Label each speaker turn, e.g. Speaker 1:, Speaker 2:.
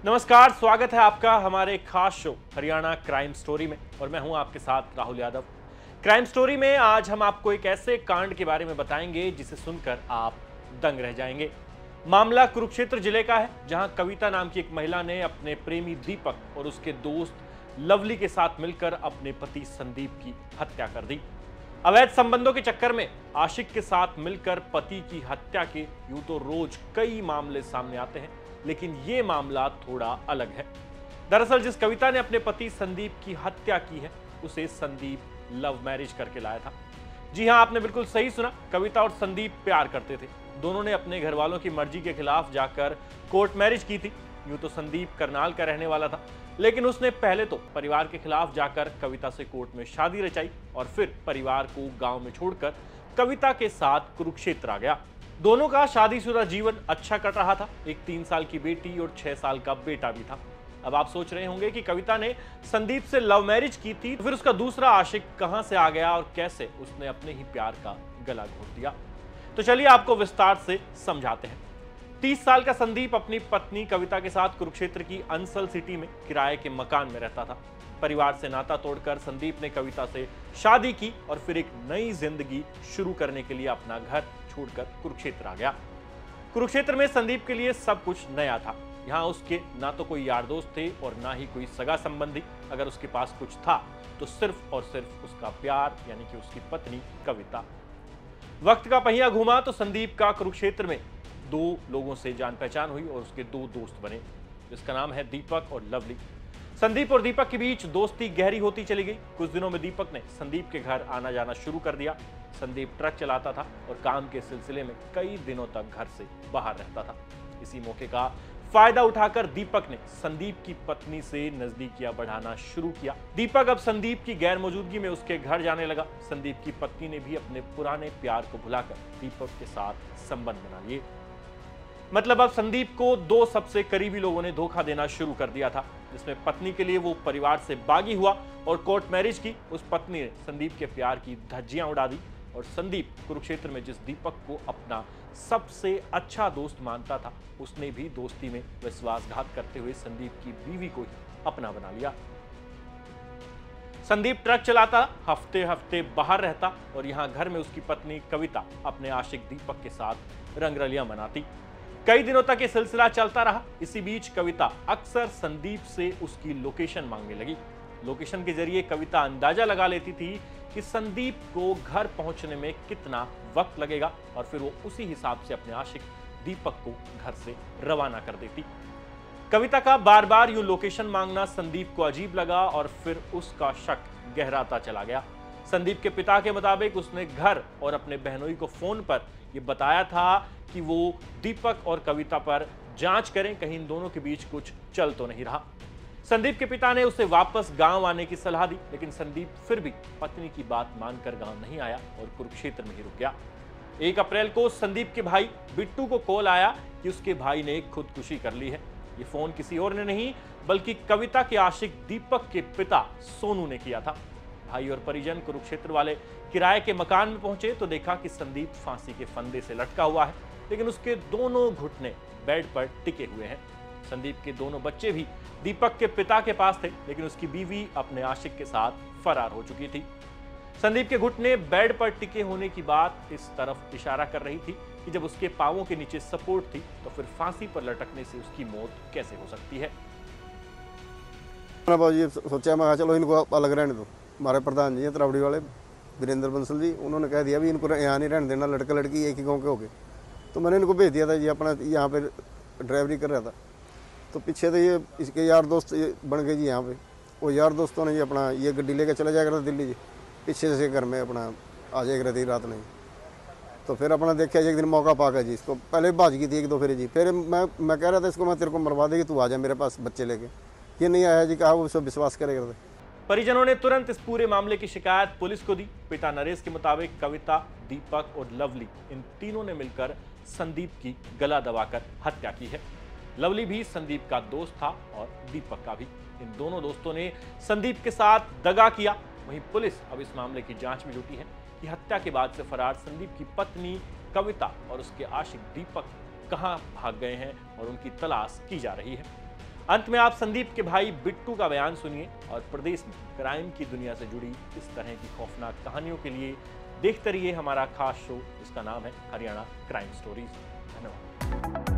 Speaker 1: नमस्कार, स्वागत है आपका हमारे खास शो हरियाणा क्राइम स्टोरी में और मैं हूं आपके साथ राहुल यादव। क्राइम स्टोरी में आज हम आपको एक ऐसे कांड के बारे में बताएंगे जिसे सुनकर आप दंग रह जाएंगे। मामला कुरुक्षेत्र जिले का है, जहां कविता नाम की एक महिला ने अपने प्रेमी दीपक और उसके दोस्त लवली के साथ मिलकर अपने पति संदीप की हत्या कर दी। अवैध संबंधों के चक्कर में आशिक के साथ मिलकर पति की हत्या के यूं तो रोज कई मामले सामने आते हैं, लेकिन यह मामला थोड़ा अलग है। दरअसल जिस कविता ने अपने पति संदीप की हत्या की है, उसे संदीप लव मैरिज करके लाया था। जी हां, आपने बिल्कुल सही सुना, कविता और संदीप प्यार करते थे। दोनों ने अपने घर वालों की मर्जी के खिलाफ जाकर कोर्ट मैरिज की थी। यूं तो संदीप करनाल का रहने वाला था, लेकिन उसने पहले तो परिवार के खिलाफ जाकर कविता से कोर्ट में शादी रचाई और फिर परिवार को गांव में छोड़कर कविता के साथ कुरुक्षेत्र आ गया। दोनों का शादीशुदा जीवन अच्छा कट रहा था। एक 3 साल की बेटी और 6 साल का बेटा भी था। अब आप सोच रहे होंगे कि कविता ने संदीप से लव मैरिज की थी, तो फिर उसका दूसरा आशिक कहां से आ गया और कैसे उसने अपने ही प्यार का गला घोट दिया। तो चलिए आपको विस्तार से समझाते हैं। 30 साल का संदीप अपनी पत्नी कविता के साथ कुरुक्षेत्र की अंसल सिटी में किराए के मकान में रहता था। परिवार से नाता तोड़कर संदीप ने कविता से शादी की और फिर एक नई जिंदगी शुरू करने के लिए अपना घर छोड़कर कुरुक्षेत्र आ गया। कुरुक्षेत्र में संदीप के लिए सब कुछ नया था। यहाँ उसके ना तो कोई यार दोस्त थे और ना ही कोई सगा संबंधी। अगर उसके पास कुछ था तो सिर्फ और सिर्फ उसका प्यार, यानी कि उसकी पत्नी कविता। वक्त का पहिया घूमा तो संदीप का कुरुक्षेत्र में 2 लोगों से जान पहचान हुई और उसके 2 दोस्त बने, जिसका नाम है दीपक और लवली। संदीप और दीपक के बीच दोस्ती गहरी होती चली गई। कुछ दिनों में दीपक ने संदीप के घर आना जाना शुरू कर दिया। संदीप ट्रक चलाता था और काम के सिलसिले में कई दिनों तक घर से बाहर रहता था। इसी मौके का फायदा उठाकर दीपक ने संदीप की पत्नी से नजदीकियां बढ़ाना शुरू किया। दीपक अब संदीप की गैर मौजूदगी में उसके घर जाने लगा। संदीप की पत्नी ने भी अपने पुराने प्यार को भुलाकर दीपक के साथ संबंध बना लिए। मतलब अब संदीप को 2 सबसे करीबी लोगों ने धोखा देना शुरू कर दिया था, जिसमें पत्नी के लिए वो परिवार से बागी हुआ और कोर्ट मैरिज की। उस पत्नी ने संदीप के प्यार की धज्जियां उड़ा दी और संदीप कुरुक्षेत्र में जिस दीपक को अपना सबसे अच्छा दोस्त मानता था, उसने भी दोस्ती में विश्वासघात करते हुए संदीप की बीवी को ही अपना बना लिया। संदीप ट्रक चलाता, हफ्ते हफ्ते बाहर रहता और यहाँ घर में उसकी पत्नी कविता अपने आशिक दीपक के साथ रंगरलियां मनाती। कई दिनों तक ये सिलसिला चलता रहा। इसी बीच कविता अक्सर संदीप से उसकी लोकेशन मांगने लगी। लोकेशन के जरिए कविता अंदाजा लगा लेती थी कि संदीप को घर पहुंचने में कितना वक्त लगेगा और फिर वो उसी हिसाब से अपने आशिक दीपक को घर से रवाना कर देती। कविता का बार बार यूं लोकेशन मांगना संदीप को अजीब लगा और फिर उसका शक गहराता चला गया। संदीप के पिता के मुताबिक उसने घर और अपने बहनोई को फोन पर यह बताया था कि वो दीपक और कविता पर जांच करें, कहीं इन दोनों के बीच कुछ चल तो नहीं रहा। संदीप के पिता ने उसे वापस गांव आने की सलाह दी, लेकिन संदीप फिर भी पत्नी की बात मानकर गांव नहीं आया और कुरुक्षेत्र में ही रुक गया। 1 अप्रैल को संदीप के भाई बिट्टू को कॉल आया कि उसके भाई ने खुदकुशी कर ली है। ये फोन किसी और ने नहीं बल्कि कविता के आशिक दीपक के पिता सोनू ने किया था। भाई और परिजन कुरुक्षेत्र वाले किराए के मकान में पहुंचे तो देखा कि संदीप फांसी के फंदे से लटका हुआ है, लेकिन उसके दोनों घुटने बेड पर टिके हुए हैं। संदीप के दोनों बच्चे भी दीपक के पिता के पास थे, लेकिन उसकी बीवी अपने आशिक के साथ फरार हो चुकी थी। संदीप के घुटने बेड पर टिके होने की बात इस तरफ इशारा कर रही थी कि जब उसके पांवों के नीचे सपोर्ट थी तो फिर फांसी पर लटकने से उसकी मौत कैसे हो सकती है।
Speaker 2: सोचा मैं चलो इनको अलग रहने दो। हमारे प्रधान जी हैं त्रावड़ी वाले वीरेंद्र बंसल जी, उन्होंने कह दिया भी इनको यहाँ नहीं रहने देना, लड़का लड़की एक ही गाँव के हो गए। तो मैंने इनको भेज दिया था जी, अपना यहाँ पे ड्राइवरी कर रहा था। तो पीछे तो ये इसके यार दोस्त बन गए जी यहाँ पे। वो यार दोस्तों ने जी अपना ये गड्डी लेकर चला जाया करता दिल्ली जी, पीछे से घर में अपना आ जाया करती रात नहीं। तो फिर अपना देखा एक दिन मौका पा गया जी, इसको पहले भाज गई थी 1-2 फेरी जी। फिर मैं कह रहा था इसको मैं तेरे को मरवा देगी, तू आ जा मेरे पास बच्चे लेके। ये नहीं आया जी, कहा वो सब विश्वास करे करते।
Speaker 1: परिजनों ने तुरंत इस पूरे मामले की शिकायत पुलिस को दी। पिता नरेश के मुताबिक कविता, दीपक और लवली, इन तीनों ने मिलकर संदीप की गला दबाकर हत्या की है। लवली भी संदीप का दोस्त था और दीपक का भी। इन दोनों दोस्तों ने संदीप के साथ दगा किया। वहीं पुलिस अब इस मामले की जांच में जुटी है कि हत्या के बाद से फरार संदीप की पत्नी कविता और उसके आशिक दीपक कहां भाग गए हैं और उनकी तलाश की जा रही है। अंत में आप संदीप के भाई बिट्टू का बयान सुनिए और प्रदेश में क्राइम की दुनिया से जुड़ी इस तरह की खौफनाक कहानियों के लिए देखते रहिए हमारा खास शो, जिसका नाम है हरियाणा क्राइम स्टोरीज। धन्यवाद।